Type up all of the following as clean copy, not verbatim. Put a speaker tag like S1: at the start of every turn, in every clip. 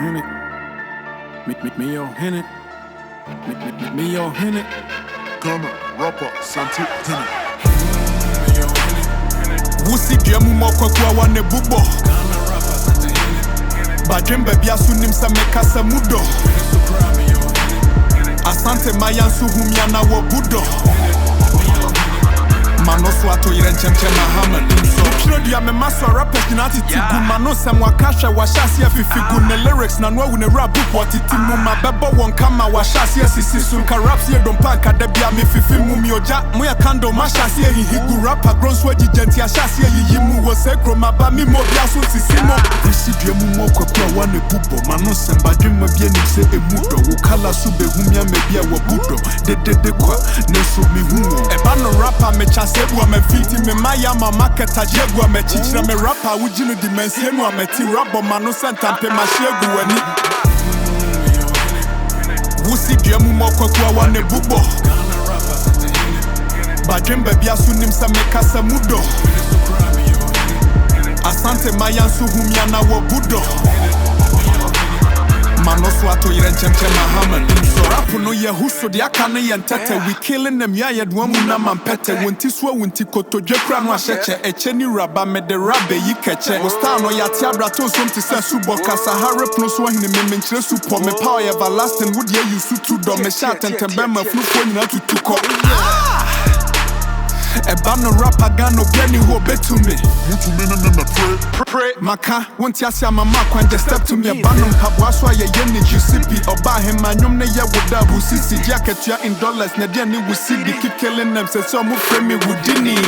S1: hit it. Me yo hit it. Me yo hit it.
S2: Ghana, rapper, Asante,
S3: Wusi diemu mokwa wane bubo Badrim baby asu nimsa mekasa mudo Asante mayansu humyana wo budo Mano swato irenchemche Mahama Dumsor Kiro dia me maso rappers kinati tigu Mano semwa kasha washasi ya fifigu Ne lyrics na nwa wune rap book watitimu Mabebo wonkama washasi ya sisisu Ka raps ye dompanka debia mi fifimu Mioja muya kando mashasi ya hihigu Rapper gronswe jijenti ya shasi ya yiyimu Wosekro maba mimo biasu sisimo Disi diemu mokwe kwa wane bubo Mano semba jima bie nimse emudo Ukala sube humya mebia wabudo Dedede kwa neso mihuo Ebano rapper mechase Ebu amefiti me maya mama keta jegu amechichira me rapper ujinu dimensienu ameti rabo manu sentampe mashegu weni Wusi diemu mokwe kwa wane bubo Badrim baby asu nimsa mekasa mudo Asante mayansu humyana wo budo Mano swato irenchemche Mahama Dumsor Rapu no ye huso di akane ye ntete We killing them ya yedwamu na mampete Wunti suwa wunti koto jekra no asheche Eche ni raba me de rabe yi keche Osta no ya tiabra to somti se subo Kasa harep no suwa hini me menchire supo Me power everlasting would ye you su tudo Me shat entembe me flupo nina tutuko Ebano rapper gano bieni ho betumi
S2: Mutu mene me pray.
S3: Maka, won't ya see mama kwan just step to me Ebano mpabwaswa ye yeni jusipi Oba hema nyom ne ye woda busisi Jacket ya in dollars ne dia ni wusidi Keep killing them se so mu frame wudini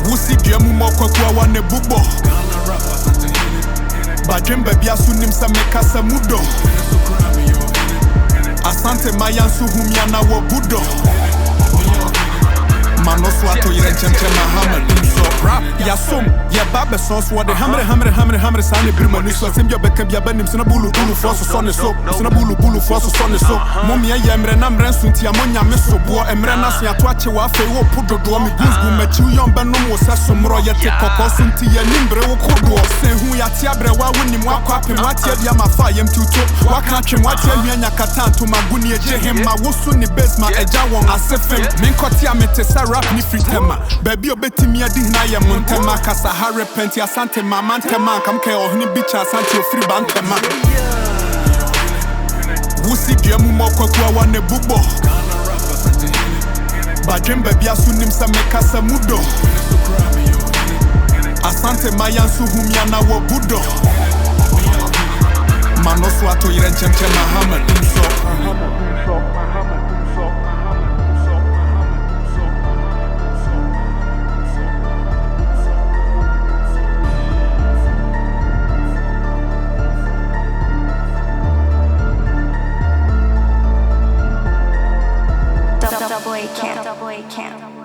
S3: Wusi diemu mokwa kwa wane bubo Badrim baby asu nimsa mekasa mudo Asante mayansu humyana wo budo Mano swato irenchemche Mahama Dumsor Rap ya som ya babe sauce Wade hamre sane birma niswa Sembia beka bia banim sina bulu foso sone so Sina bulu foso sone so Momi ya emre na mre nsunti ya monya meso buo Emre na so ya tuache wa afe wo pudodo Mi guzgu mechi uyon benom wo seso mro Yete koko sunti ya nimbre wo kodo Senhu ya tiabre wa wunim wako apim Watia diya mafa yem tuto Waka trim watia mianya katantu Maguni eje hema Wosu ni bezma eja wong asefem Minkoti ya metesa rap ni fritema Baby obeti miya di hina ya montema Kasa harepenti asante mama ntema Kamke ohini bicha asante ofri bantema Wusi diemu mokwe kwa wane bubo Badrim baby asu nimsa mekasa mudo Asante mayansu humyana wo budo Mano swato irenchemche Mahama Dumsor
S4: Double A camp.